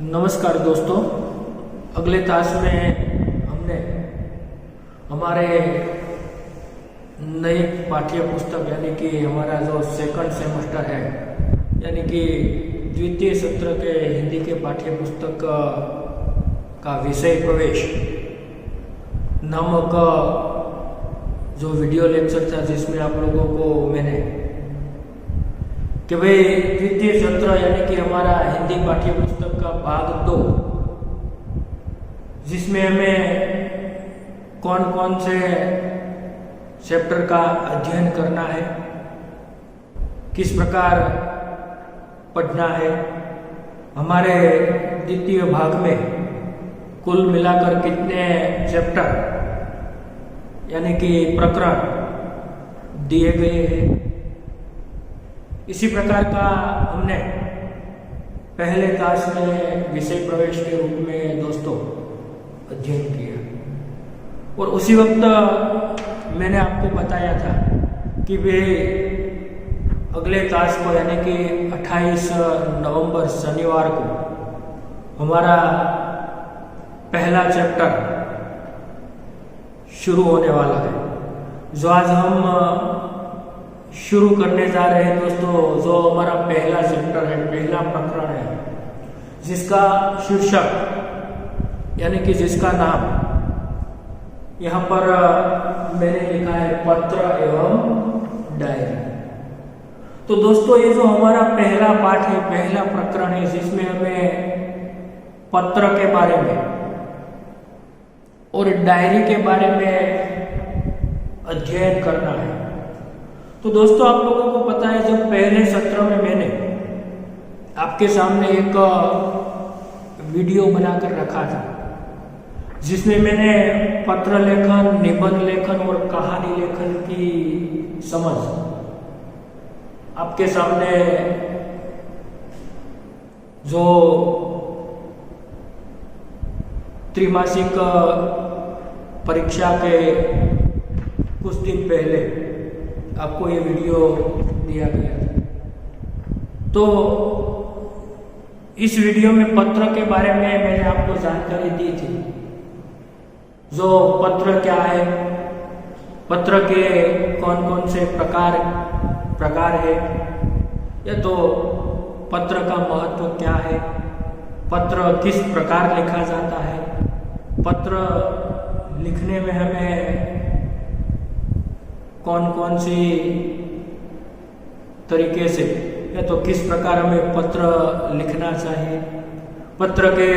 नमस्कार दोस्तों, अगले क्लास में हमने हमारे नई पाठ्य पुस्तक यानी कि हमारा जो सेकंड सेमेस्टर है यानी कि द्वितीय सत्र के हिंदी के पाठ्य पुस्तक का विषय प्रवेश नामक जो वीडियो लेक्चर था जिसमें आप लोगों को मैंने कि भाई द्वितीय सत्र यानी कि हमारा हिंदी पाठ्य पुस्तक का भाग 2 जिसमें हमें कौन कौन से चैप्टर का अध्ययन करना है, किस प्रकार पढ़ना है। हमारे द्वितीय भाग में कुल मिलाकर कितने चैप्टर यानी कि प्रकरण दिए गए हैं, इसी प्रकार का हमने पहले क्लास में विषय प्रवेश के रूप में दोस्तों अध्ययन किया। और उसी वक्त मैंने आपको बताया था कि वे अगले क्लास को यानी कि 28 नवंबर शनिवार को हमारा पहला चैप्टर शुरू होने वाला है, जो आज हम शुरू करने जा रहे हैं दोस्तों। जो हमारा पहला चैप्टर है, पहला प्रकरण है, जिसका शीर्षक यानी कि जिसका नाम यहाँ पर मैंने लिखा है पत्र एवं डायरी। तो दोस्तों ये जो हमारा पहला पाठ है, पहला प्रकरण है, जिसमें हमें पत्र के बारे में और डायरी के बारे में अध्ययन करना है। तो दोस्तों आप लोगों को पता है, जब पहले सत्र में मैंने आपके सामने एक वीडियो बनाकर रखा था जिसमें मैंने पत्र लेखन, निबंध लेखन और कहानी लेखन की समझ आपके सामने जो त्रैमासिक परीक्षा के कुछ दिन पहले आपको ये वीडियो दिया गया। तो इस वीडियो में पत्र के बारे में मैंने आपको जानकारी दी थी। जो पत्र क्या है, पत्र के कौन कौन से प्रकार है, या तो पत्र का महत्व क्या है, पत्र किस प्रकार लिखा जाता है, पत्र लिखने में हमें कौन कौन सी तरीके से या तो किस प्रकार हमें पत्र लिखना चाहिए, पत्र के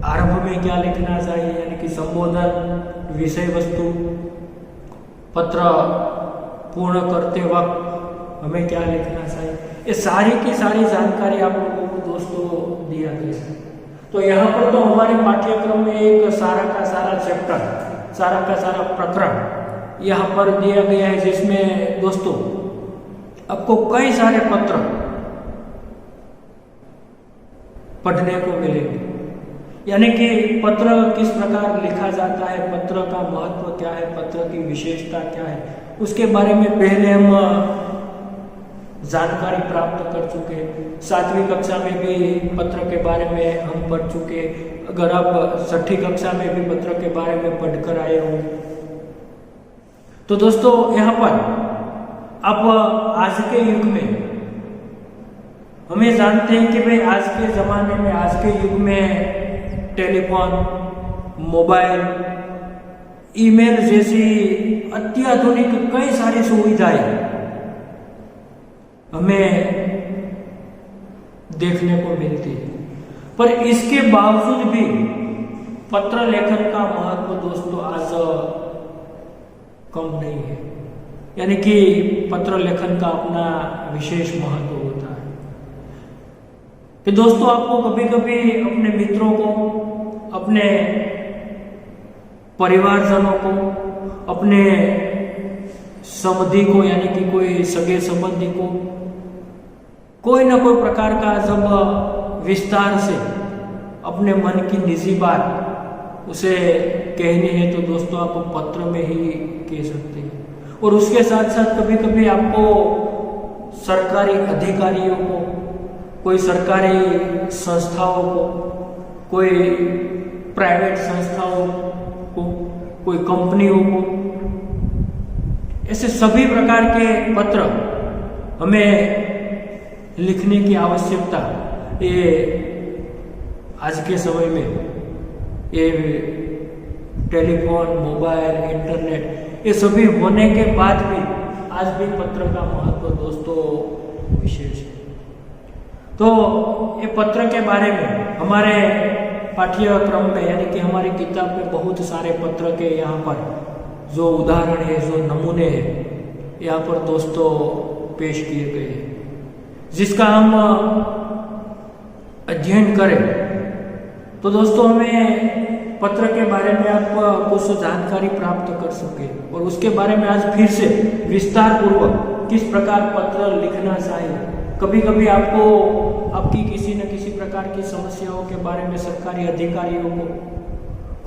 आरंभ में क्या लिखना चाहिए यानी कि संबोधन, विषय वस्तु, पत्र पूर्ण करते वक्त हमें क्या लिखना चाहिए, ये सारी की सारी जानकारी आप लोगों को दोस्तों दिया गया है। तो यहाँ पर तो हमारे पाठ्यक्रम में एक सारा का सारा चैप्टर, सारा का सारा प्रकरण यहाँ पर दिया गया है, जिसमें दोस्तों आपको कई सारे पत्र पढ़ने को मिलेंगे। यानी कि पत्र किस प्रकार लिखा जाता है, पत्र का महत्व क्या है, पत्र की विशेषता क्या है, उसके बारे में पहले हम जानकारी प्राप्त कर चुके। 7वीं कक्षा में भी पत्र के बारे में हम पढ़ चुके। अगर आप 6ठी कक्षा में भी पत्र के बारे में पढ़कर आए हो तो दोस्तों यहाँ पर आप आज के युग में हमें जानते हैं कि भाई आज के ज़माने में, आज के युग में टेलीफोन, मोबाइल, ईमेल जैसी अत्याधुनिक कई सारी सुविधाएं हमें देखने को मिलती है, पर इसके बावजूद भी पत्र लेखन का महत्व दोस्तों आज कम नहीं है। यानी कि पत्र लेखन का अपना विशेष महत्व होता है कि दोस्तों आपको कभी कभी अपने मित्रों को, अपने परिवारजनों को, अपने संबंधी को यानी कि कोई सगे संबंधी को कोई ना कोई प्रकार का जब विस्तार से अपने मन की निजी बात उसे कहनी है तो दोस्तों आप पत्र में ही कह सकते हैं। और उसके साथ साथ कभी कभी आपको सरकारी अधिकारियों को कोई सरकारी संस्थाओं को, कोई प्राइवेट संस्थाओं को, कोई कंपनियों को, ऐसे सभी प्रकार के पत्र हमें लिखने की आवश्यकता ये आज के समय में ये टेलीफोन, मोबाइल, इंटरनेट ये सभी होने के बाद भी आज भी पत्र का महत्व दोस्तों विशेष है। तो ये पत्र के बारे में हमारे पाठ्यक्रम में यानी कि हमारी किताब में बहुत सारे पत्र के यहाँ पर जो उदाहरण है, जो नमूने हैं यहाँ पर दोस्तों पेश किए गए हैं, जिसका हम अध्ययन करें तो दोस्तों हमें पत्र के बारे में आप कुछ जानकारी प्राप्त कर सके और उसके बारे में आज फिर से विस्तार पूर्वक किस प्रकार पत्र लिखना चाहिए। कभी कभी आपको आपकी किसी न किसी प्रकार की समस्याओं के बारे में सरकारी अधिकारियों को,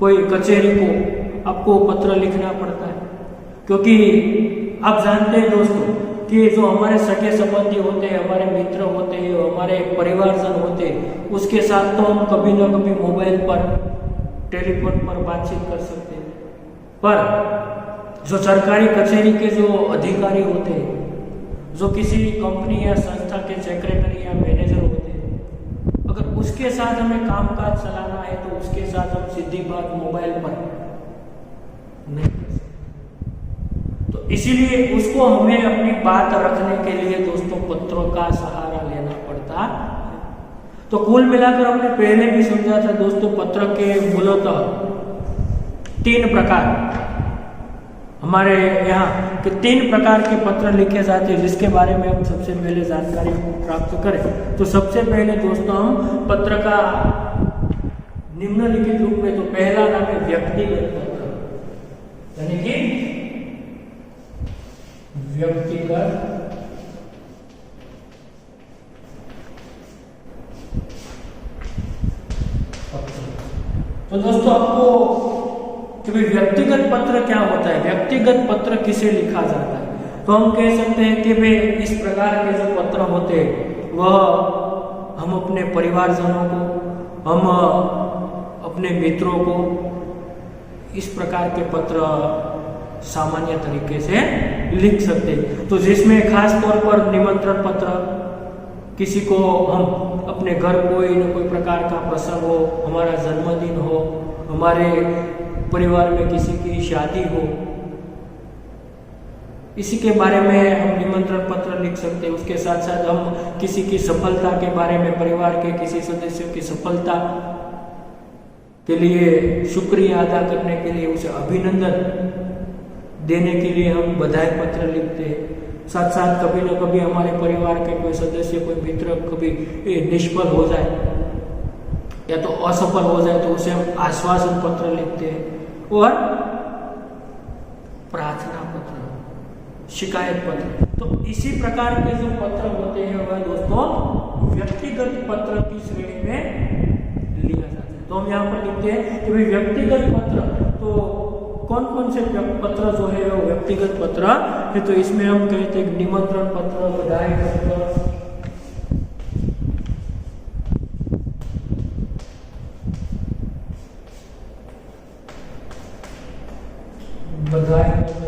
कोई कचहरी को आपको पत्र लिखना पड़ता है, क्योंकि आप जानते हैं दोस्तों कि जो हमारे सगे संबंधी होते हैं, हमारे मित्र होते हैं, हमारे परिवारजन होते हैं, उसके साथ तो हम कभी न कभी मोबाइल पर, टेलीफोन पर बातचीत कर सकते हैं, पर जो सरकारी कचहरी के जो अधिकारी होते हैं, जो किसी कंपनी या संस्था के सेक्रेटरी या मैनेजर होते हैं, अगर उसके साथ हमें कामकाज चलाना है तो उसके साथ हम सीधी बात मोबाइल पर नहीं कर सकते। तो इसीलिए उसको हमें अपनी बात रखने के लिए दोस्तों पत्रों का सहारा लेना पड़ता है। तो कुल मिलाकर हमने पहले भी समझा था दोस्तों, पत्र के मूलतः 3 प्रकार हमारे यहाँ के 3 प्रकार के पत्र लिखे जाते हैं, जिसके बारे में हम सबसे पहले जानकारी प्राप्त करें। तो सबसे पहले दोस्तों हम पत्र का निम्नलिखित रूप में, तो पहला नाम है व्यक्तिगत पत्र, यानी कि व्यक्तिगत पत्र। तो दोस्तों आपको कि भाई व्यक्तिगत पत्र क्या होता है, व्यक्तिगत पत्र किसे लिखा जाता है, तो हम कह सकते हैं कि भाई इस प्रकार के जो पत्र होते हैं वह हम अपने परिवारजनों को, हम अपने मित्रों को इस प्रकार के पत्र सामान्य तरीके से लिख सकते हैं। तो जिसमें खास तौर पर निमंत्रण पत्र, किसी को हम अपने घर कोई न कोई प्रकार का प्रसंग हो, हमारा जन्मदिन हो, हमारे परिवार में किसी की शादी हो, इसी के बारे में हम निमंत्रण पत्र लिख सकते हैं। उसके साथ साथ हम किसी की सफलता के बारे में, परिवार के किसी सदस्यों की सफलता के लिए शुक्रिया अदा करने के लिए, उसे अभिनंदन देने के लिए हम बधाई पत्र लिखते हैं। साथ साथ कभी न कभी हमारे परिवार के कोई सदस्य, कोई मित्र कभी निष्फल हो जाए या तो असफल हो जाए तो उसे हम आश्वासन पत्र लिखते हैं। और प्रार्थना पत्र, शिकायत पत्र, तो इसी प्रकार के जो पत्र होते हैं वह दोस्तों व्यक्तिगत पत्र की श्रेणी में लिया जाता है। तो हम यहाँ पर लिखते हैं कि भाई व्यक्तिगत पत्र, तो कौन कौन से पत्र जो है वो व्यक्तिगत पत्र है, तो इसमें हम कहते हैं निमंत्रण पत्र, बधाई पत्र, बधाई पत्र,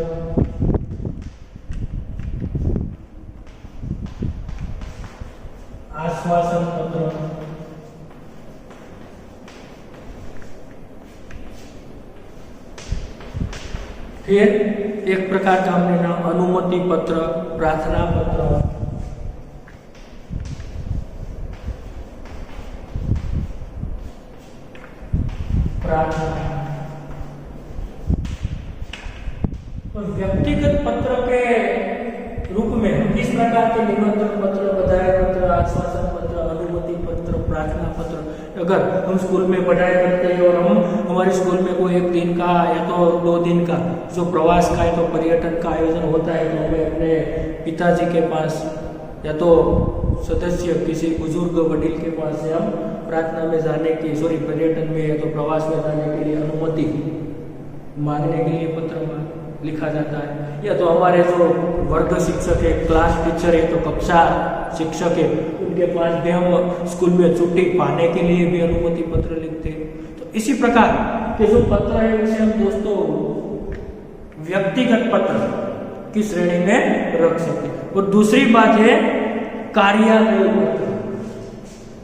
आश्वासन पत्र, फिर एक प्रकार का हमने नाम अनुमति पत्र, प्रार्थना पत्र, प्रार्थना। तो व्यक्तिगत पत्र के रूप में हम किस प्रकार के निमंत्रण पत्र, बधाई पत्र, आश्वासन पत्र, अनुमति पत्र, प्रार्थना पत्र, अगर हम स्कूल में पढ़ाई करते हैं और हम हमारे स्कूल में कोई 1 दिन का या तो 2 दिन का जो प्रवास का है तो पर्यटन का आयोजन होता है, तो हमें अपने पिताजी के पास या तो सदस्य किसी बुजुर्ग वडील के पास से हम प्रार्थना में जाने की, पर्यटन में या तो प्रवास में जाने के लिए अनुमति मांगने के लिए पत्र लिखा जाता है। या तो हमारे जो वर्ग शिक्षक है, क्लास टीचर है, तो कक्षा शिक्षक है, उनके पास भी हम स्कूल में छुट्टी पाने के लिए भी अनुमति पत्र लिखते हैं। तो इसी प्रकार के जो पत्र है उसे हम दोस्तों व्यक्तिगत पत्र की श्रेणी में रख सकते हैं। और दूसरी बात है कार्यालय पत्र,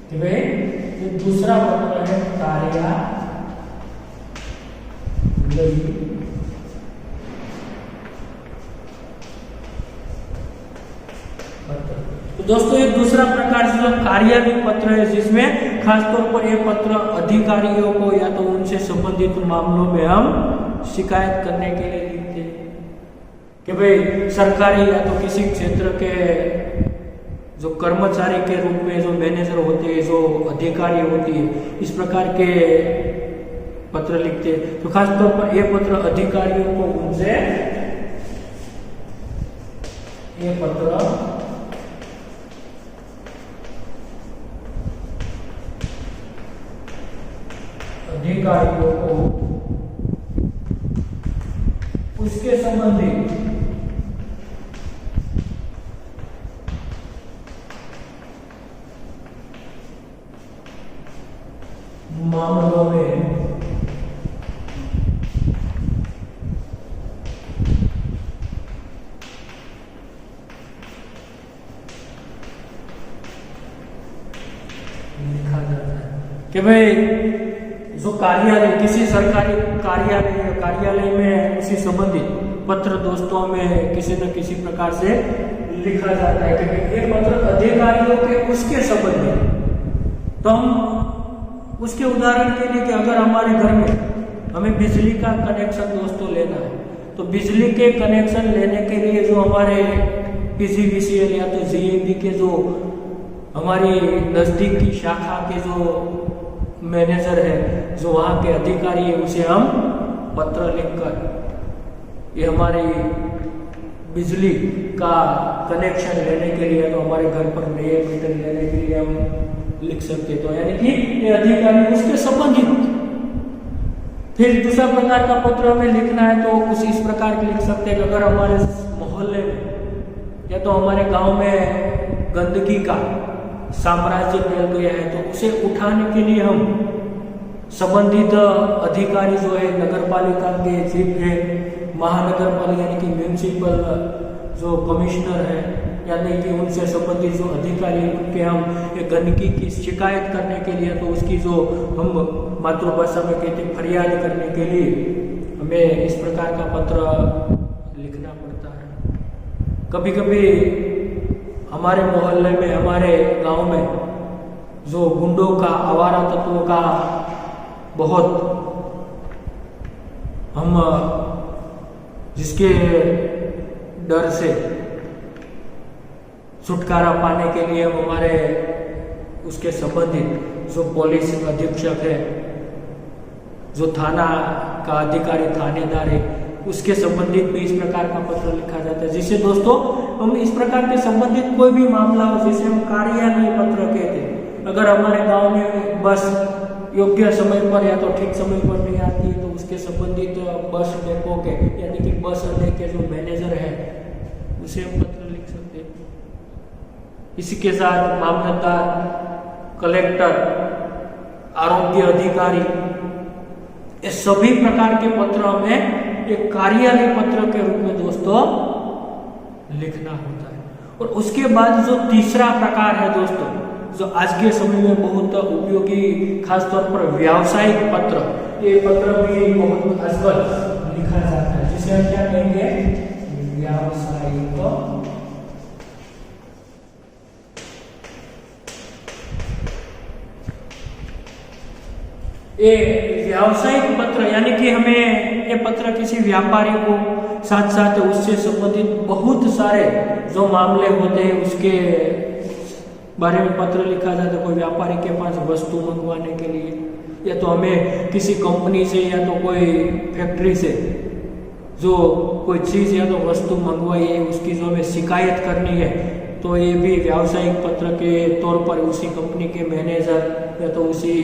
कि भाई ये दूसरा पत्र है कार्यालय पत्र। तो दोस्तों ये दूसरा प्रकार से जो कार्यालय पत्र है, जिसमें खासतौर पर ये पत्र अधिकारियों को या तो उनसे संबंधित मामलों में हम शिकायत करने के लिए लिखते हैं कि भाई सरकारी या तो किसी क्षेत्र के जो कर्मचारी के रूप में जो मैनेजर होते हैं, जो अधिकारी होती है, इस प्रकार के पत्र लिखते हैं। तो खासतौर पर ये पत्र अधिकारियों को उनसे ये पत्र अधिकारियों को उसके संबंधित मामलों में लिखा जाता है कि भाई जो कार्यालय, किसी सरकारी कार्यालय में उसी संबंधित पत्र दोस्तों में किसी न किसी प्रकार से लिखा जाता है कि ये पत्र अधिकारियों के उसके संबंधित। तो हम उसके उदाहरण के लिए कि अगर हमारे घर में हमें बिजली का कनेक्शन दोस्तों लेना है, तो बिजली के कनेक्शन लेने के लिए जो हमारे पीजीवीसीएल या तो जीएबी के जो हमारी नजदीक की शाखा के जो मैनेजर है, जो वहाँ के अधिकारी है, उसे हम पत्र लिखकर ये हमारी बिजली का कनेक्शन लेने के लिए, तो हमारे घर पर नए मीटर लेने के लिए हम लिख सकते। तो यानी कि ये अधिकारी उसके संबंधित। फिर दूसरा प्रकार का पत्र हमें लिखना है तो कुछ इस प्रकार के लिख सकते हैं कि अगर हमारे मोहल्ले में या तो हमारे गांव में गंदगी का साम्राज्य फैल गया है, तो उसे उठाने के लिए हम संबंधित अधिकारी जो है, नगर पालिका के चीफ है, महानगर पालिका यानी कि म्यूनिसिपल जो कमिश्नर है, यानी कि उनसे संबंधित जो अधिकारी उनके हम एक गंदगी की शिकायत करने के लिए, तो उसकी जो हम मातृभाषा में कहते हैं फरियाद करने के लिए हमें इस प्रकार का पत्र लिखना पड़ता है। कभी कभी हमारे मोहल्ले में, हमारे गांव में जो गुंडों का, आवारा तत्वों का बहुत हम जिसके डर से छुटकारा पाने के लिए हम हमारे उसके संबंधित जो पुलिस अधीक्षक है, जो थाना का अधिकारी, थानेदार है, उसके संबंधित भी इस प्रकार का पत्र लिखा जाता है, जिससे दोस्तों हम इस प्रकार के संबंधित कोई भी मामला हो, जिसे हम कार्यालय पत्र कहते हैं। अगर हमारे गांव में बस योग्य समय पर या तो ठीक समय पर नहीं आती है, तो उसके संबंधित बस डेपो के यानी कि बस अड्डे के जो मैनेजर है, उसे हम पत्र लिख सकते हैं। इसी के साथ मामलतदार, कलेक्टर, आरोग्य अधिकारी, ये सभी प्रकार के पत्र हमें एक कार्यालय पत्र के रूप में दोस्तों लिखना होता है। और उसके बाद जो तीसरा प्रकार है दोस्तों, जो आज के समय में बहुत उपयोगी, खासतौर पर व्यावसायिक पत्र, ये पत्र भी बहुत आजकल लिखा जाता है, जिसे हम क्या कहेंगे, व्यावसायिक। ये व्यावसायिक पत्र यानी कि हमें ये पत्र किसी व्यापारी को, साथ साथ उससे संबंधित बहुत सारे जो मामले होते हैं उसके बारे में पत्र लिखा जाता है। कोई व्यापारी के पास वस्तु मंगवाने के लिए, या तो हमें किसी कंपनी से या तो कोई फैक्ट्री से जो कोई चीज़ या तो वस्तु मंगवाई है, उसकी जो हमें शिकायत करनी है, तो ये भी व्यावसायिक पत्र के तौर पर उसी कंपनी के मैनेजर या तो उसी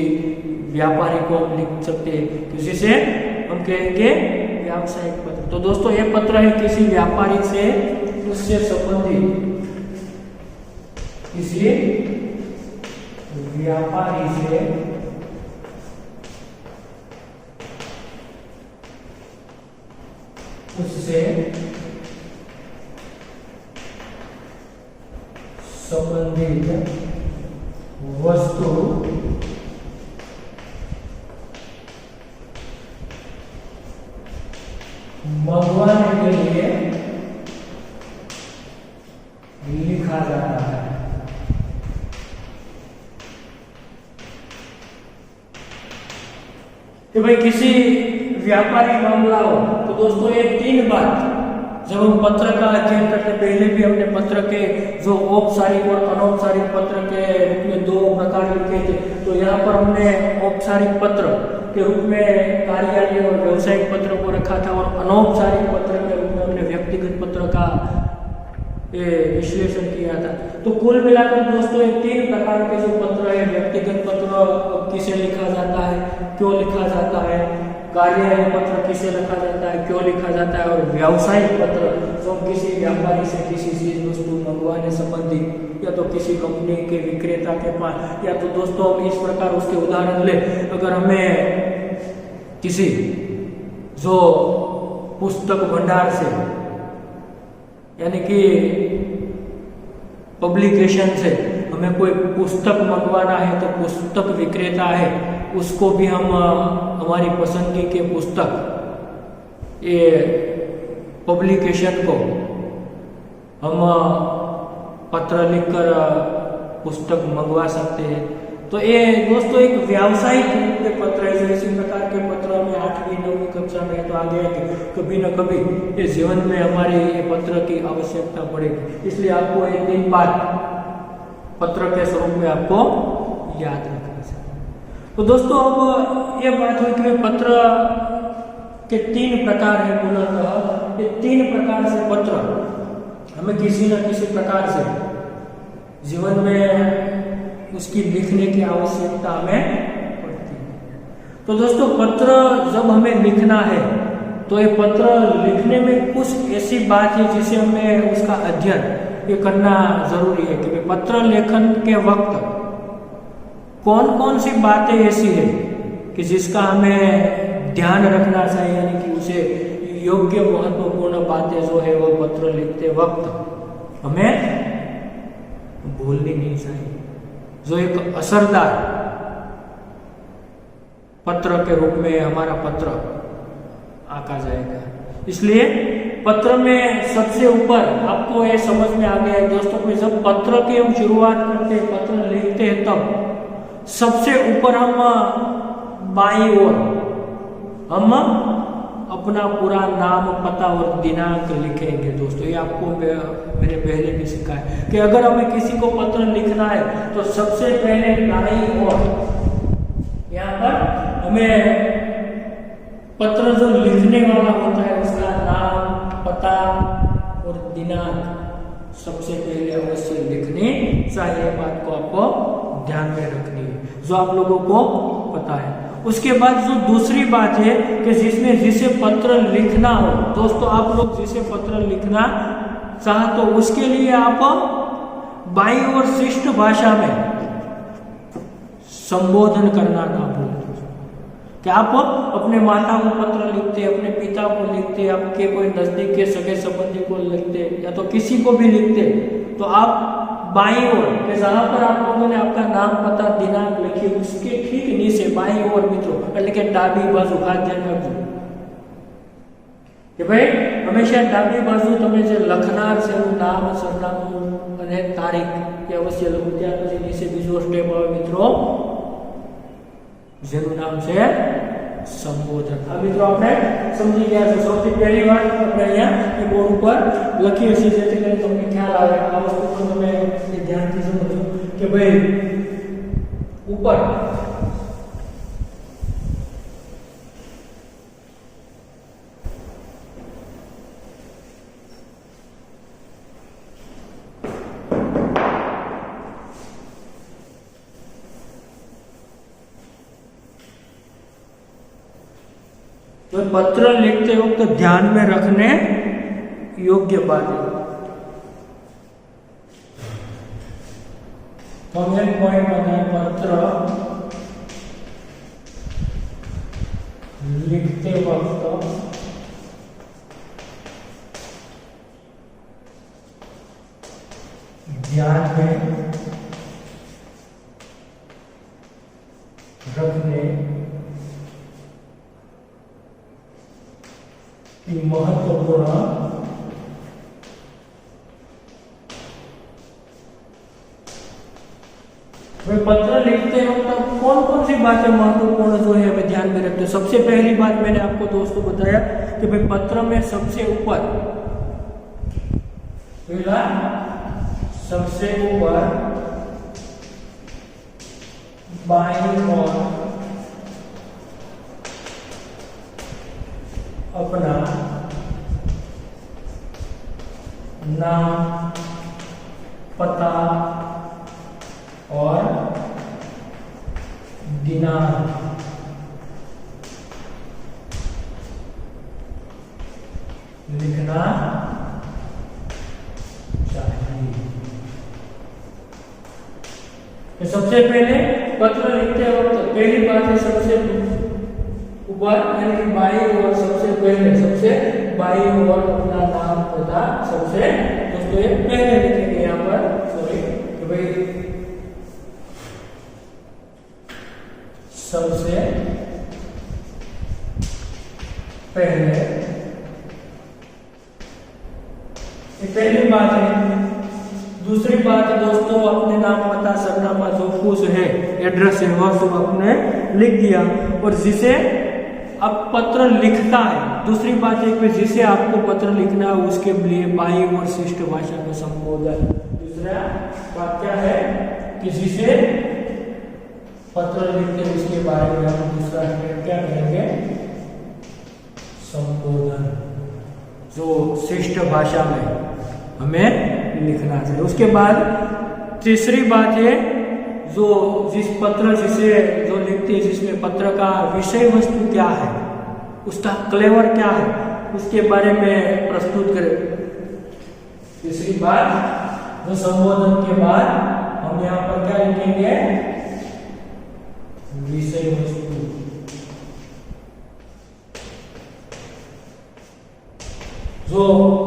व्यापारी को हम लिख सकते हैं, जिसे हम कहेंगे व्यावसायिक पत्र। तो दोस्तों ये पत्र है किसी व्यापारी से उससे संबंधित, किसी व्यापारी से उससे संबंधित वस्तु मंगवाने के लिए लिखा जाता है। कि भाई किसी व्यापारी मामला हो तो दोस्तों ये 3 बात जब हम पत्र का अध्ययन करते पहले भी हमने पत्र के जो औपचारिक और अनौपचारिक पत्र के रूप में 2 प्रकार लिखे थे। तो यहाँ पर हमने औपचारिक पत्र के रूप में कार्यालय और व्यवसायिक पत्र को रखा था और अनौपचारिक पत्र के रूप में हमने व्यक्तिगत पत्र का विश्लेषण किया था। तो कुल मिलाकर दोस्तों ये 3 प्रकार के जो पत्र है, व्यक्तिगत पत्र किसे लिखा जाता है, क्यों लिखा जाता है, कार्यालय पत्र किसे लिखा जाता है, क्यों लिखा जाता है, और व्यावसायिक पत्र जो किसी व्यापारी से किसी चीज वस्तु मंगवाने संबंधी या तो किसी कंपनी के विक्रेता के पास, या तो दोस्तों हम इस प्रकार उसके उदाहरण ले, अगर हमें किसी जो पुस्तक भंडार से यानी कि पब्लिकेशन से हमें कोई पुस्तक मंगवाना है तो पुस्तक विक्रेता है उसको भी हम हमारी पसंद के पुस्तक ये पब्लिकेशन को हम पत्र लिखकर पुस्तक मंगवा सकते हैं। तो ये दोस्तों एक व्यावसायिक रूप के पत्र है। इसी प्रकार के पत्र में 8वीं 9वीं कक्षा में तो आगे कभी न कभी ये जीवन में हमारे ये पत्र की आवश्यकता पड़ेगी। इसलिए आपको ये 3 बात पत्र के स्वरूप में आपको याद रखना चाहिए। तो दोस्तों अब ये बात हुई कि पत्र के 3 प्रकार है। मूलतः ये 3 प्रकार से पत्र हमें किसी न किसी प्रकार से जीवन में उसकी लिखने की आवश्यकता हमें पड़ती है। तो दोस्तों पत्र जब हमें लिखना है तो ये पत्र लिखने में कुछ ऐसी बात है जिसे हमें उसका अध्ययन ये करना जरूरी है कि पत्र लेखन के वक्त कौन कौन सी बातें ऐसी है कि जिसका हमें ध्यान रखना चाहिए, यानी कि उसे योग्य महत्वपूर्ण बातें जो है वो पत्र लिखते वक्त हमें भूलनी नहीं चाहिए, जो एक असरदार पत्र के रूप में हमारा पत्र आका जाएगा। इसलिए पत्र में सबसे ऊपर आपको ये समझ में आ गया है दोस्तों कि जब पत्र की हम शुरुआत करते हैं, पत्र लिखते हैं, तब सबसे ऊपर हम बाईं ओर हम अपना पूरा नाम, पता और दिनांक लिखेंगे। दोस्तों ये आपको मैंने पहले भी सिखाया है कि अगर हमें किसी को पत्र लिखना है तो सबसे पहले दाईं ओर यहाँ पर हमें पत्र जो लिखने वाला होता है उसका नाम, पता और दिनांक सबसे पहले अवश्य लिखनी चाहिए। बात को आपको ध्यान में रखनी है, जो आप लोगों को पता है। उसके बाद जो दूसरी बात है कि जिसे पत्र लिखना हो, दोस्तों आप लोग जिसे पत्र लिखना चाह तो उसके लिए आप बाईं और शिष्ट भाषा में संबोधन करना ना भूलें। कि आप अपने माता को पत्र लिखते, अपने पिता को लिखते, आपके कोई नजदीक के सगे संबंधी को लिखते या तो किसी को भी लिखते, तो आप बाईं ओर के जहां पर आप लोगों ने आपका नाम, पता, दिनांक लिखी उसके ठीक नीचे बाईं ओर मित्रों એટલે કે ડાબી બાજુ ખાસ ધ્યાન રાખજો કે ભાઈ હંમેશા ડાબી બાજુ તમે જે લખનાર છે એનું નામ, સરનામું અને તારીખ એ અવશ્ય લખો। ત્યાર પછી નીચે બીજો સ્ટેપ આવે મિત્રો જેનું નામ છે संबोधन। આ મિત્રો આપણે સમજી ગયા છે। સૌથી પહેલી વાત આપણે અહીંયા એ બોર્ડ ઉપર લખીએ છીએ જેથી કરીને તમને ખ્યાલ આવે। આ વસ્તુ પણ તમે ધ્યાનથી સમજો કે ભાઈ ઉપર तो पत्र लिखते वक्त तो ध्यान में रखने योग्य बात है। तो हम एक पॉइंट बताएं, पत्र लिखते वक्त ध्यान में रखने की महत्वपूर्ण पत्र लिखते वक्त कौन कौन सी बातें महत्वपूर्ण जो है हमें ध्यान में रखते हैं। सबसे पहली बात मैंने आपको दोस्तों बताया कि भाई पत्र में सबसे ऊपर, पहला सबसे ऊपर बाईं ओर अपना नाम, पता और दिनांक लिखना चाहिए। तो सबसे पहले पत्र लिखते वक्त पहली बात है सबसे ऊपर यानी कि बाईं ओर सबसे पहले, सबसे बाईं ओर अपना नाम, पता सबसे दोस्तों ये पहले लिखेंगे यहाँ पर, सॉरी कि भाई सबसे पहले, ये पहली बात है। दूसरी बात है दोस्तों, अपने नाम, पता, सरनामा जो कुछ है, एड्रेस है, वह सब आपने लिख दिया। और जिसे अब पत्र लिखता है, दूसरी बात है कि जिसे आपको पत्र लिखना है उसके लिए बाईं ओर शिष्ट भाषा में संबोधन। दूसरा बात क्या है कि जिसे पत्र लिखते हैं उसके बारे में हम दूसरा क्या करेंगे, संबोधन, जो शिष्ट भाषा में हमें लिखना चाहिए। उसके बाद तीसरी बात है जो जिस पत्र जिसे जो लिखते हैं, जिसमें पत्र का विषय वस्तु क्या है, उसका क्लेवर क्या है, उसके बारे में प्रस्तुत करें। तीसरी बात जो संबोधन के बाद हम यहाँ पर क्या लिखेंगे, विषय वस्तु। जो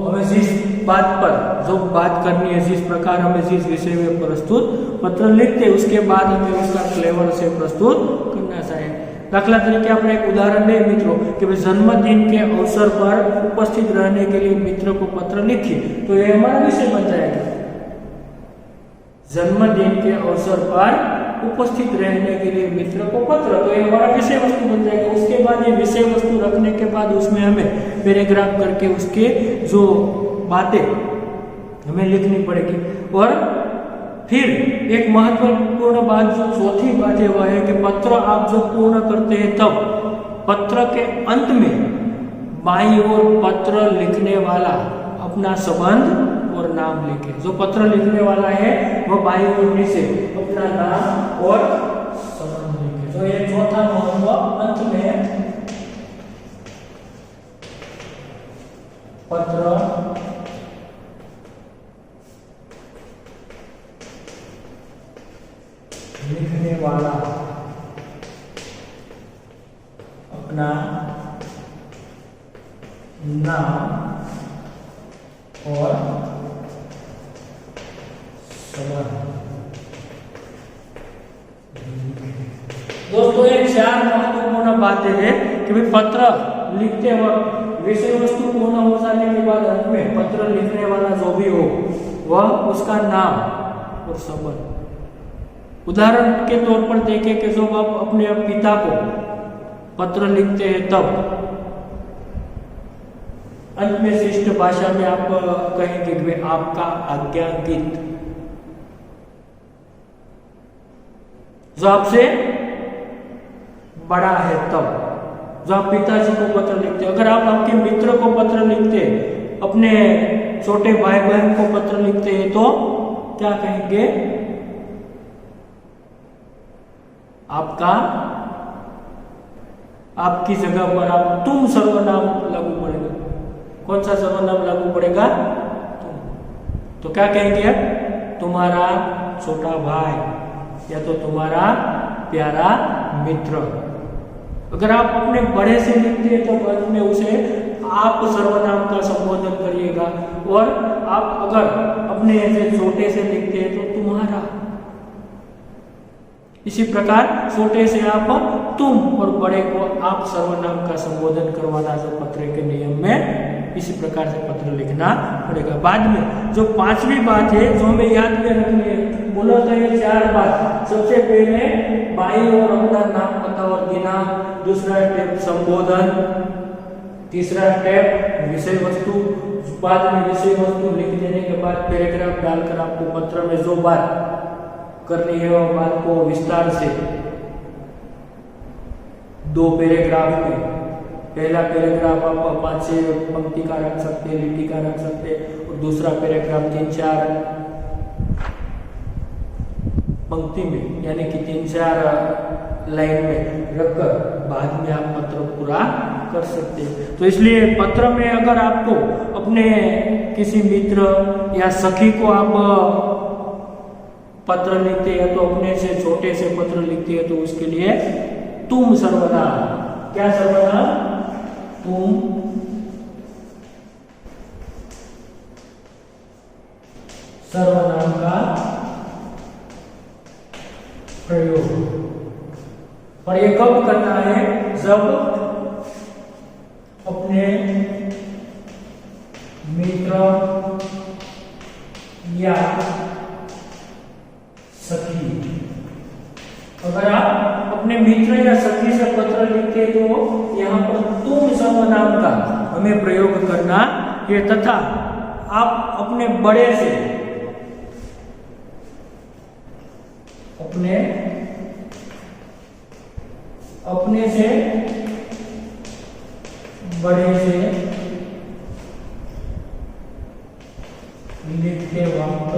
हमें जिस बात पर जो बात करनी है, जिस प्रकार हमें जिस विषय में प्रस्तुत पत्र लिखते उसके बाद हमें उसका फ्लेवर से प्रस्तुत करना चाहिए। दाखला तरीके अपने एक उदाहरण ले मित्रों कि जन्मदिन के अवसर पर उपस्थित रहने के लिए मित्र को पत्र लिखिए, तो ये हमारा विषय बन जाएगा। जन्मदिन के अवसर पर उपस्थित रहने के लिए मित्र को पत्र, तो ये हमारा विषय वस्तु बन जाएगा। उसके बाद ये विषय वस्तु रखने के बाद उसमें हमें पैराग्राफ करके उसके जो बातें हमें लिखनी पड़ेगी। और फिर एक महत्वपूर्ण बात जो चौथी बात है वह है कि पत्र आप जब पूर्ण करते हैं तब पत्र के अंत में बाईं ओर पत्र लिखने वाला अपना संबंध और नाम लिखे। जो पत्र लिखने वाला है वह बाईं ओर नीचे अपना नाम और संबंध लिखे। तो ये चौथा महत्व अंत में पत्र लिखने वाला अपना नाम और दोस्तों ये चार महत्वपूर्ण बातें हैं कि भाई पत्र लिखते वक्त विषय वस्तु पूर्ण हो जाने के बाद अंत में पत्र लिखने वाला जो भी हो वह उसका नाम और संबंध। उदाहरण के तौर पर देखें कि जब आप अपने पिता को पत्र लिखते हैं तब अंत में शिष्ट भाषा में आप कहेंगे कि आपका आज्ञाकृत। जो आपसे बड़ा है तब जो आप पिताजी को पत्र लिखते, अगर आप आपके मित्र को पत्र लिखते, अपने छोटे भाई बहन को पत्र लिखते हैं तो क्या कहेंगे, आपका आपकी जगह पर आप तुम सर्वनाम लागू पड़ेगा। कौन सा सर्वनाम लागू पड़ेगा? तुम। तो क्या कहेंगे अब? तुम्हारा छोटा भाई या तो तुम्हारा प्यारा मित्र। अगर आप अपने बड़े से लिखते हैं तो बाद में उसे आप सर्वनाम का संबोधन करिएगा, और आप अगर अपने ऐसे छोटे से लिखते हैं तो तुम्हारा। इसी प्रकार छोटे से आप तुम और बड़े को आप सर्वनाम का संबोधन करवाना जो पत्र के नियम में, इसी प्रकार से पत्र लिखना पड़ेगा। बाद में जो पांचवी बात है जो हमें याद में रखनी है, बोला था ये 4 बात। सबसे पहले बाई और अपना नाम पता और दिनांक, दूसरा स्टेप संबोधन, तीसरा स्टेप विषय वस्तु, बाद में विषय वस्तु लिख देने के बाद पैराग्राफ डालकर आपको पत्र में जो बात करनी है वो बात को विस्तार से 2 पैराग्राफ में, पहला पैराग्राफ आप 5-6 पंक्ति का रख सकते हैं, लिखी का रख सकते हैं, और दूसरा पैराग्राफ 3-4 पंक्ति में यानी कि 3-4 लाइन में रखकर बाद में आप पत्र पूरा कर सकते हैं। तो इसलिए पत्र में अगर आपको अपने किसी मित्र या सखी को आप पत्र लिखते हैं तो अपने से छोटे से पत्र लिखते हैं तो उसके लिए तुम सर्वनाम, क्या सर्वनाम? तुम सर्वनाम का प्रयोग। और ये कब करना है? जब अपने मित्र या सखी, अगर आप अपने मित्र या सखी से पत्र लिखते तो यहाँ पर तुम सर्वनाम का हमें प्रयोग करना है, तथा आप अपने बड़े से, अपने से बड़े से लिखते वक्त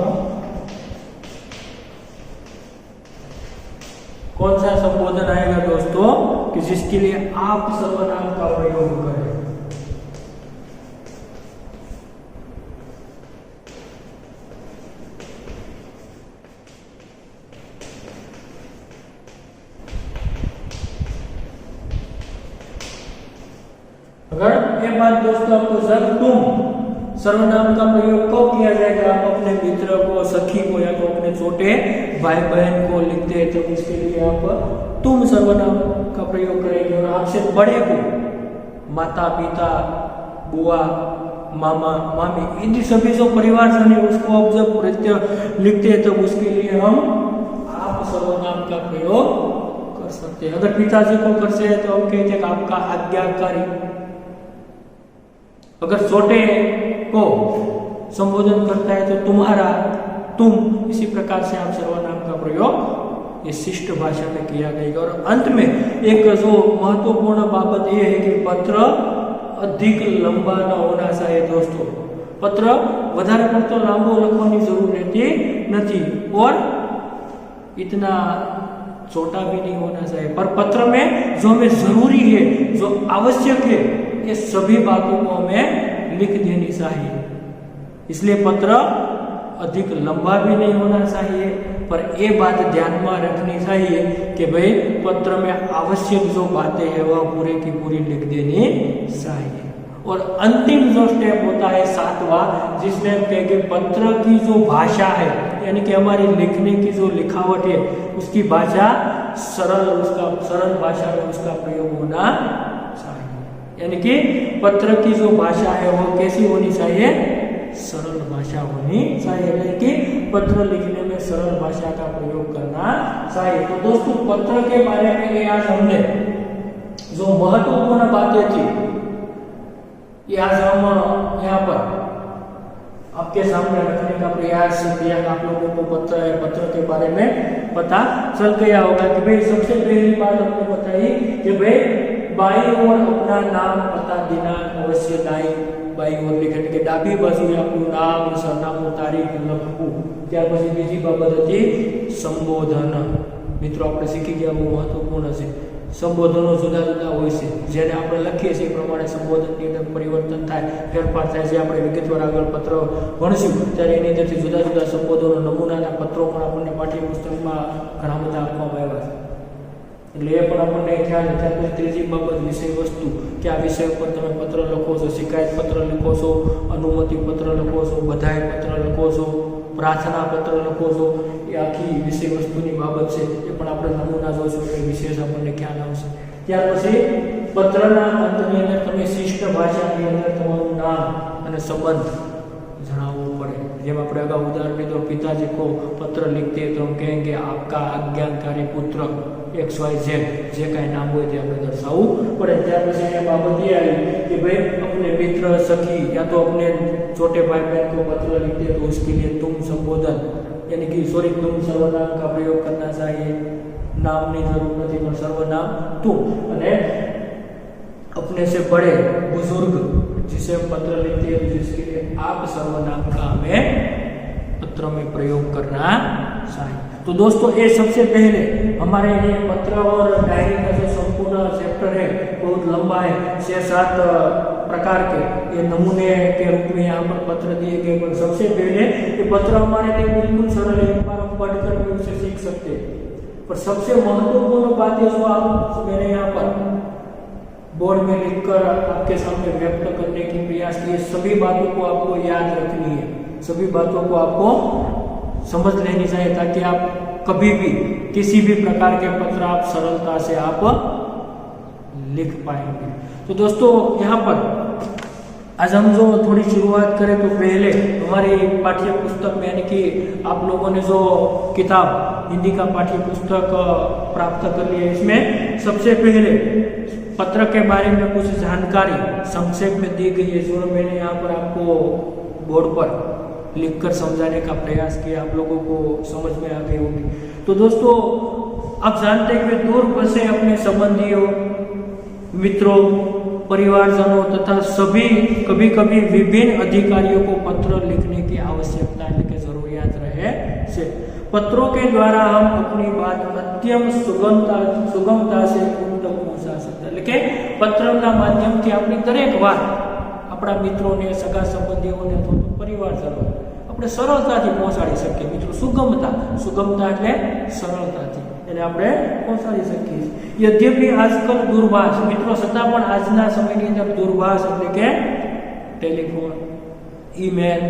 कौन सा संबोधन आएगा दोस्तों कि जिसके लिए आप सर्वनाम का प्रयोग करें? अगर ये बात दोस्तों आपको जब तुम सर्वनाम का प्रयोग कब किया जाएगा? आप अपने मित्र को, सखी को या तो अपने छोटे भाई बहन को लिखते हैं तो उसके लिए आप तुम सर्वनाम का प्रयोग करेंगे, और आपसे बड़े को माता पिता, बुआ, मामा, मामी, इन सभी जो परिवारजन है उसको आप जब प्रत्यय लिखते हैं तब उसके लिए हम आप सर्वनाम का प्रयोग कर सकते हैं। अगर पिताजी को करते हैं तो हम कहते हैं आपका आज्ञाकारी। अगर छोटे को संबोधन करता है तो तुम्हारा, तुम, इसी प्रकार से आप सर्वनाम का प्रयोग ये शिष्ट भाषा में किया गया। और अंत में एक जो महत्वपूर्ण बाबत यह है कि पत्र अधिक लंबा न होना चाहिए दोस्तों। पत्र વધારે પડતો લાંબો લખવાની જરૂર રહેતી નથી और इतना छोटा भी नहीं होना चाहिए, पर पत्र में जो हमें जरूरी है, जो आवश्यक है, ये सभी बातों को हमें लिख देनी चाहिए। इसलिए पत्र अधिक लंबा भी नहीं होना चाहिए, पर ये बात ध्यान में रखनी चाहिए कि भाई पत्र में आवश्यक जो बातें हैं वह पूरे की पूरी लिख देनी चाहिए। और अंतिम जो स्टेप होता है 7वां, जिसमें हम कहेंगे पत्र की जो भाषा है, यानी कि हमारी लिखने की जो लिखावट है उसकी भाषा सरल, उसका सरल भाषा में उसका प्रयोग होना चाहिए। यानी कि पत्र की जो भाषा है वो कैसी होनी चाहिए? सरल भाषा होनी चाहिए, यानी कि पत्र लिखने में सरल भाषा का प्रयोग करना चाहिए। तो दोस्तों पत्र के बारे में आज हमने जो महत्वपूर्ण बातें थी ये आज हम यहाँ पर आपके सामने रखने का प्रयास किया। आप लोगों को पत्र के बारे में पता चल गया होगा कि भाई सबसे पहली बात हमने बताई कि भाई बाई ओर अपना नाम, पता, दिनांक अवश्य दाई बाई ओर लिखने के डाबी बाजू आपનું નામ, સરનામું, તારીખ લખવું। ત્યાર પછી બીજી બાબત હતી સંબોધન। મિત્રો આપણે શીખી ગયા, બહુ મહત્વપૂર્ણ છે। સંબોધનો જુદા જુદા હોય છે, જેને આપણે લખીએ છીએ એ પ્રમાણે સંબોધનની અંદર પરિવર્તન થાય, ફેરફાર થાય છે. આપણે વિગતવાર આગળ પત્ર ભણશું ત્યારે એની અંદરથી જુદા જુદા સંબોધનો નમૂનાના પત્રો પણ આપણને પાઠ્યપુસ્તકમાં ઘણા બધા આપવામાં આવ્યા છે, એટલે એ પણ આપણને ખ્યાલ. ત્યાર પછી ત્રીજી બાબત વિષય વસ્તુ, કે આ વિષય ઉપર તમે પત્ર લખો છો, શિકાયત પત્ર લખો છો, અનુમતિ પત્ર લખો છો, બધાઈ પત્ર લખો છો, પ્રાર્થના પત્ર લખો છો, એ આખી વિષય વસ્તુની બાબત છે. એ પણ આપણે નમૂના જોઈશું એટલે વિશેષ આપણને ખ્યાલ આવશે. ત્યાર પછી પત્રના અંતની અંદર તમે શિષ્ટ ભાષાની અંદર તમારું નામ અને સંબંધ જણાવવું પડે. જેમ આપણે અગાઉ ઉદાહરણ લીધું, પિતાજી કો પત્ર लिखते तो हम कहेंगे आपका आज्ञाकारी पुत्र XYZ, જે કાંઈ નામ હોય તે આપણે દર્શાવવું પડે. ત્યાર પછી અહીંયા બાબત એ આવી કે ભાઈ अपने मित्र सखी या तो अपने छोटे भाई बहन को पत्र लिखते तो उसके लिए तुम संबोधन यानी कि सॉरी तुम सर्वनाम का प्रयोग करना चाहिए. नामની જરૂર નથી પણ સર્વનામ तुम. અને अपने से बड़े बुजुर्ग जिसे हम पत्र लिखते हैं जिसके लिए आप सर्वनाम का हमें पत्र में प्रयोग करना चाहिए. तो दोस्तों ये सबसे पहले हमारे ये पत्र और डायरी का जो संपूर्ण चैप्टर है बहुत लंबा है, 6-7 प्रकार के ये नमूने के रूप में यहाँ पर पत्र दिए गए. पर सबसे पहले ये पत्र हमारे लिए बिल्कुल सरल है, एक बार हम पढ़कर भी उसे सीख सकते हैं. पर सबसे महत्वपूर्ण बात है जो आप मैंने यहाँ पर बोर्ड में लिखकर आपके सामने व्यक्त करने की प्रयास की, सभी बातों को आपको याद रखनी है, सभी बातों को आपको समझ लेनी चाहिए ताकि आप कभी भी किसी भी प्रकार के पत्र आप सरलता से आप लिख पाएंगे. तो दोस्तों यहाँ पर आज हम जो थोड़ी शुरुआत करें तो पहले हमारी पाठ्य पुस्तक में यानी कि आप लोगों ने जो किताब हिंदी का पाठ्य पुस्तक प्राप्त कर लिया, इसमें सबसे पहले पत्र के बारे में कुछ जानकारी संक्षेप में दी गई है, जो मैंने यहाँ पर आपको बोर्ड पर लिखकर समझाने का प्रयास किया. आप लोगों को समझ में आ गई होगी. तो दोस्तों आप जानते हैं कि दूर बसे अपने संबंधियों, मित्रों, परिवारजनों तथा सभी कभी कभी विभिन्न अधिकारियों को पत्र लिखने की आवश्यकता की जरूरियात रहे से पत्रों के द्वारा हम अपनी बात अत्यंत सुगमता से उन तक पहुंचा सकते हैं. लेकिन पत्रना माध्यमથી આપણી દરેક વાત આપણા મિત્રોને, સગા સંબંધીઓને અથવા પરિવારજનો આપણે સરળતાથી પહોંચાડી શકીએ. મિત્રો સુગમતા એટલે સરળતાથી એને આપણે પહોંચાડી શકીએ. यद्यपि आजकल दूरभाष મિત્રો છતાં પણ આજના સમયની અંદર दूरभाष એટલે કે telephone, email,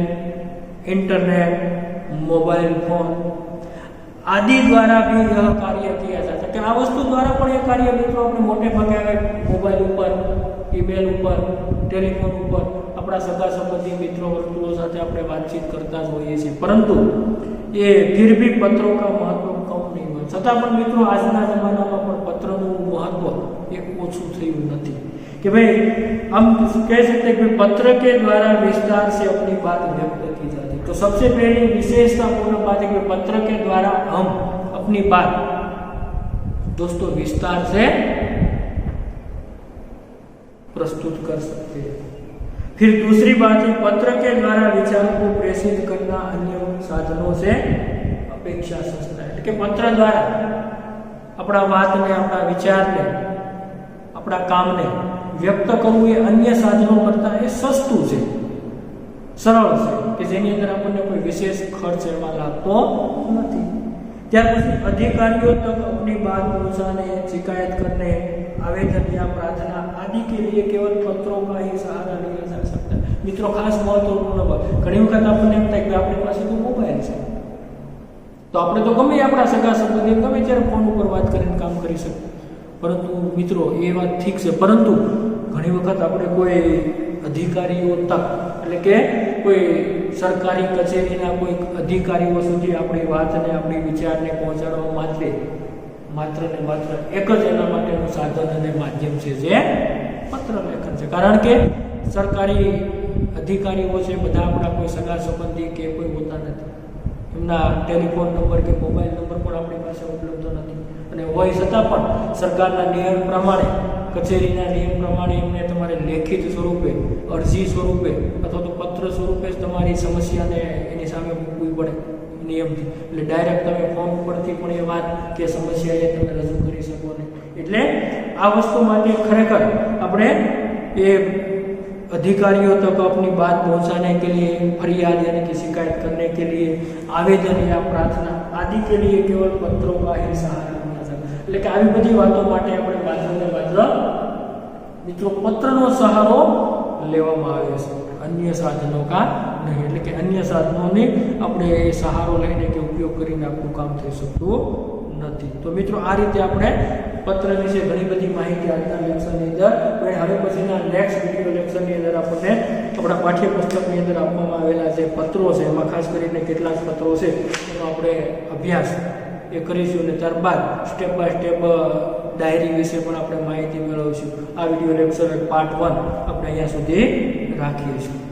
internet, mobile phone आदि द्वारा भी यह कार्य किया जाता है. आ वस्तु द्वारा पण ये कार्य मित्रों अपने मोटे भागे मोबाइल ऊपर, ईमेल ऊपर, टेलिफोन ऊपर अपना सगा संबंधी मित्रों वर्तुओं साथे આપણે વાતચીત કરતા જ હોઈએ છીએ. પરંતુ ये फिर भी पत्रों का महत्व कम नहीं हुआ. છતાં પણ મિત્રો આજના જમાનામાં પણ પત્રનું મહત્વ એક ઓછું થયું નથી कि भाई हम कह सकते हैं कि पत्र के द्वारा विस्तार से अपनी बात व्यक्त की जाती है. तो सबसे पहली विशेषतापूर्ण बात है कि पत्र के द्वारा हम अपनी बात दोस्तों विस्तार से प्रस्तुत कर सकते हैं. फिर दूसरी बात है पत्र के द्वारा विचारों को प्रेषित करना अन्य साधनों से अपेक्षा सस्ता है. कि पत्र द्वारा अपना बात ने, अपना विचार ने, अपना काम ने व्यक्त करવું એ અન્ય સાધનો કરતા એ સસ્તું છે, સરળ છે, કે જેની અંદર આપણને કોઈ વિશેષ ખર્ચ એમાં લાગતો નથી. ત્યાર પછી अधिकारियों तक अपनी बात पहुंचाने, शिकायत करने, आवेदन या प्रार्थना आदि के लिए केवल पत्रों का ही सहारा लिया जा सकता है. મિત્રો ખાસ મહત્વપૂર્ણ વાત, ઘણી વખત આપણને એમ થાય કે આપણી પાસે તો મોબાઈલ છે તો આપણે તો ગમે આપણા સગા સંબંધી ગમે ત્યારે ફોન ઉપર વાત કરીને કામ કરી શકીએ. પરંતુ મિત્રો એ વાત ઠીક છે, પરંતુ ઘણી વખત આપણે કોઈ અધિકારીઓ તક એટલે કે કોઈ સરકારી કચેરીના કોઈ અધિકારીઓ સુધી આપણી વાતને, આપણી વિચારને પહોંચાડવા માત્ર ને માત્ર એક જ એના માટેનું સાધન અને માધ્યમ છે જે પત્ર લેખન છે. કારણ કે સરકારી અધિકારીઓ છે બધા આપણા કોઈ સગા સંબંધી કે કોઈ હોતા નથી, એમના ટેલિફોન નંબર કે મોબાઈલ નંબર પણ આપણી પાસે ઉપલબ્ધ નથી. અને હોય છતાં પણ સરકારના નિયમ પ્રમાણે, કચેરીના નિયમ પ્રમાણે એમને તમારે લેખિત સ્વરૂપે, અરજી સ્વરૂપે અથવા તો પત્ર સ્વરૂપે જ તમારી સમસ્યાને એની સામે મૂકવી પડે, નિયમથી. એટલે ડાયરેક્ટ તમે ફોન ઉપરથી પણ એ વાત કે સમસ્યા એ તમે રજૂ કરી શકો નહીં. એટલે આ વસ્તુ માટે ખરેખર આપણે એ अधिकारियों तक अपनी बात पहुंचाने के लिए, फरियाद यानी कि शिकायत करने के लिए, आवेदन या प्रार्थना आदि के लिए केवल पत्रों का ही सहारा लेना चाहिए. એટલે કે આવી બધી વાતો માટે આપણે માત્ર ને માત્ર મિત્રો પત્રનો સહારો લેવામાં આવે છે, અન્ય સાધનો કા નહીં. એટલે કે અન્ય સાધનોને આપણે સહારો લઈને કે ઉપયોગ કરીને આપણું કામ થઈ શકતું નથી. તો મિત્રો આ રીતે આપણે પત્ર વિશે ઘણી બધી માહિતી આજના લેક્ચરની અંદર, પણ હવે પછીના નેક્સ્ટ વિડિયો લેક્ચરની અંદર આપણને આપણા પાઠ્યપુસ્તકની અંદર આપવામાં આવેલા જે પત્રો છે એમાં ખાસ કરીને કેટલાક પત્રો છે એનો આપણે અભ્યાસ એ કરીશું અને ત્યારબાદ સ્ટેપ બાય સ્ટેપ ડાયરી વિશે પણ આપણે માહિતી મેળવીશું. આ વિડિયો લેક્ચર પાર્ટ 1 આપણે અહીંયા સુધી રાખીએ છીએ.